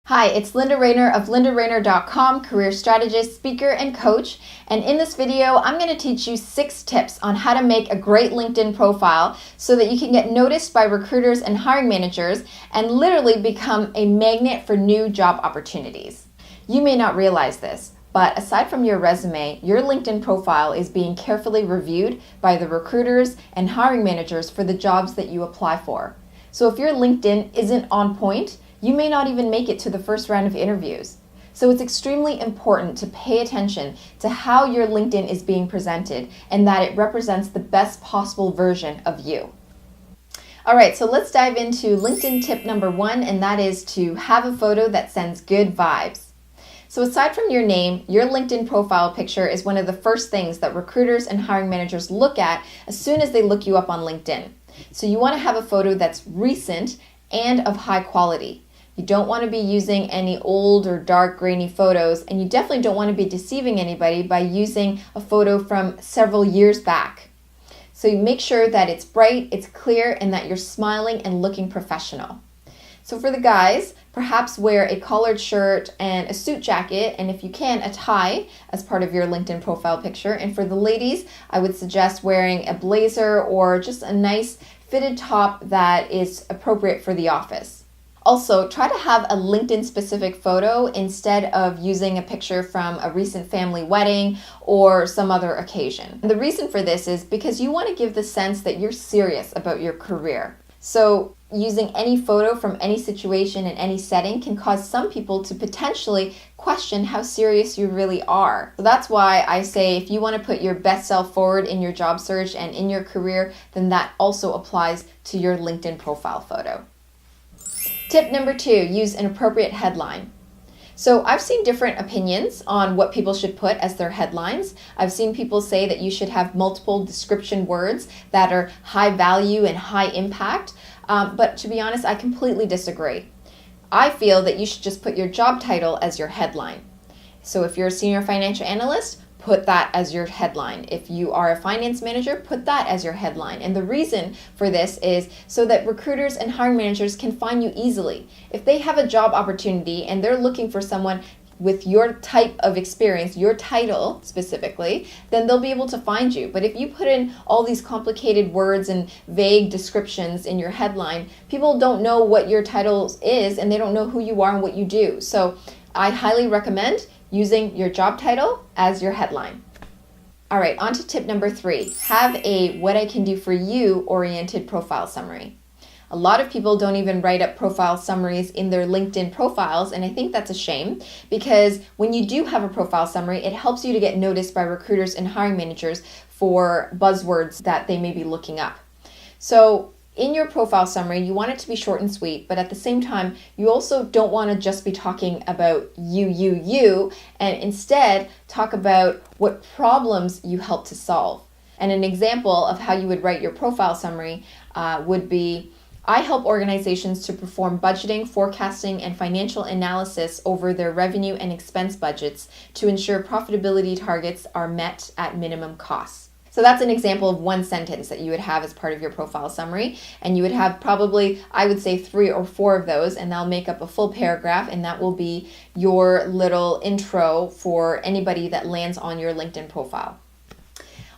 Hi, it's Linda Rainer of lindarainer.com, career strategist, speaker, and coach. And in this video, I'm going to teach you 6 tips on how to make a great LinkedIn profile so that you can get noticed by recruiters and hiring managers and literally become a magnet for new job opportunities. You may not realize this, but aside from your resume, your LinkedIn profile is being carefully reviewed by the recruiters and hiring managers for the jobs that you apply for. So if your LinkedIn isn't on point, you may not even make it to the first round of interviews. So it's extremely important to pay attention to how your LinkedIn is being presented and that it represents the best possible version of you. All right, so let's dive into LinkedIn tip number 1, and that is to have a photo that sends good vibes. So aside from your name, your LinkedIn profile picture is one of the first things that recruiters and hiring managers look at as soon as they look you up on LinkedIn. So you want to have a photo that's recent and of high quality. You don't want to be using any old or dark grainy photos, and you definitely don't want to be deceiving anybody by using a photo from several years back. So you make sure that it's bright, it's clear, and that you're smiling and looking professional. So for the guys, perhaps wear a collared shirt and a suit jacket, and if you can, a tie as part of your LinkedIn profile picture. And for the ladies, I would suggest wearing a blazer or just a nice fitted top that is appropriate for the office. Also, try to have a LinkedIn-specific photo instead of using a picture from a recent family wedding or some other occasion. And the reason for this is because you want to give the sense that you're serious about your career. So using any photo from any situation in any setting can cause some people to potentially question how serious you really are. So that's why I say if you want to put your best self forward in your job search and in your career, then that also applies to your LinkedIn profile photo. Tip number 2, use an appropriate headline. So I've seen different opinions on what people should put as their headlines. I've seen people say that you should have multiple description words that are high value and high impact, but to be honest, I completely disagree. I feel that you should just put your job title as your headline. So if you're a senior financial analyst, put that as your headline. If you are a finance manager, put that as your headline. And the reason for this is so that recruiters and hiring managers can find you easily. If they have a job opportunity and they're looking for someone with your type of experience, your title specifically, then they'll be able to find you. But if you put in all these complicated words and vague descriptions in your headline, people don't know what your title is and they don't know who you are and what you do. So I highly recommend using your job title as your headline. All right, on to tip number 3. Have a what I can do for you oriented profile summary. A lot of people don't even write up profile summaries in their LinkedIn profiles, and I think that's a shame because when you do have a profile summary, it helps you to get noticed by recruiters and hiring managers for buzzwords that they may be looking up. So in your profile summary, you want it to be short and sweet, but at the same time, you also don't want to just be talking about you, and instead talk about what problems you help to solve. And an example of how you would write your profile summary would be, I help organizations to perform budgeting, forecasting, and financial analysis over their revenue and expense budgets to ensure profitability targets are met at minimum costs. So that's an example of one sentence that you would have as part of your profile summary, and you would have probably, I would say, 3 or 4 of those, and that'll make up a full paragraph, and that will be your little intro for anybody that lands on your LinkedIn profile.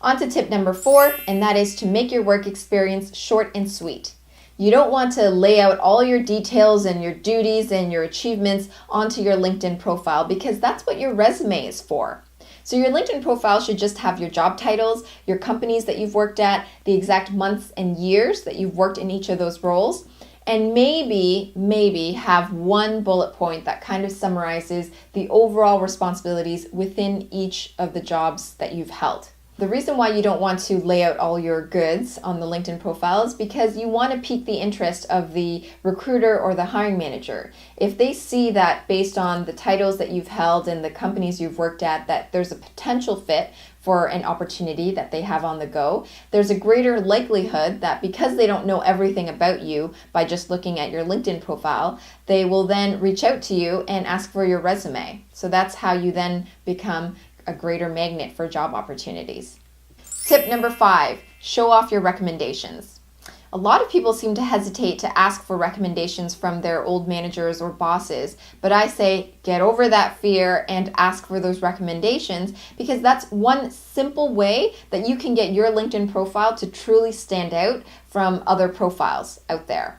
On to tip number 4, and that is to make your work experience short and sweet. You don't want to lay out all your details and your duties and your achievements onto your LinkedIn profile because that's what your resume is for. So your LinkedIn profile should just have your job titles, your companies that you've worked at, the exact months and years that you've worked in each of those roles, and maybe have one bullet point that kind of summarizes the overall responsibilities within each of the jobs that you've held. The reason why you don't want to lay out all your goods on the LinkedIn profile is because you want to pique the interest of the recruiter or the hiring manager. If they see that based on the titles that you've held and the companies you've worked at, that there's a potential fit for an opportunity that they have on the go, there's a greater likelihood that because they don't know everything about you by just looking at your LinkedIn profile, they will then reach out to you and ask for your resume. So that's how you then become a greater magnet for job opportunities. Tip number 5, show off your recommendations. A lot of people seem to hesitate to ask for recommendations from their old managers or bosses, but I say get over that fear and ask for those recommendations, because that's one simple way that you can get your LinkedIn profile to truly stand out from other profiles out there.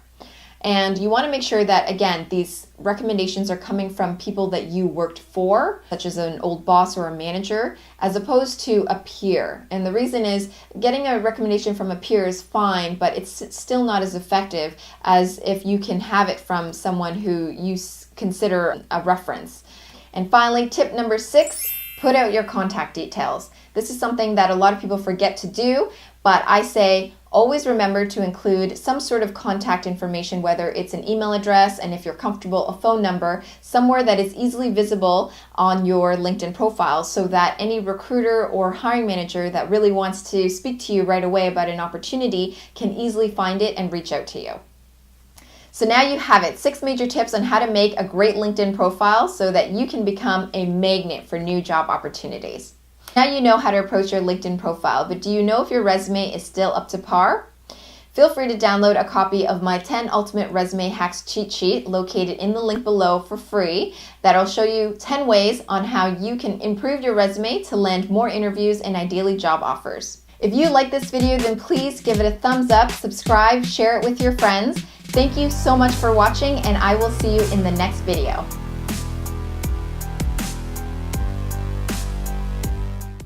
And you want to make sure that, again, these recommendations are coming from people that you worked for, such as an old boss or a manager, as opposed to a peer. And the reason is getting a recommendation from a peer is fine, but it's still not as effective as if you can have it from someone who you consider a reference. And finally, tip number 6, put out your contact details. This is something that a lot of people forget to do, but I say always remember to include some sort of contact information, whether it's an email address, and if you're comfortable, a phone number, somewhere that is easily visible on your LinkedIn profile, so that any recruiter or hiring manager that really wants to speak to you right away about an opportunity can easily find it and reach out to you. So now you have it, 6 major tips on how to make a great LinkedIn profile so that you can become a magnet for new job opportunities. Now you know how to approach your LinkedIn profile, but do you know if your resume is still up to par? Feel free to download a copy of my 10 Ultimate Resume Hacks cheat sheet located in the link below for free. That'll show you 10 ways on how you can improve your resume to land more interviews and ideally job offers. If you like this video, then please give it a thumbs up, subscribe, share it with your friends. Thank you so much for watching, and I will see you in the next video.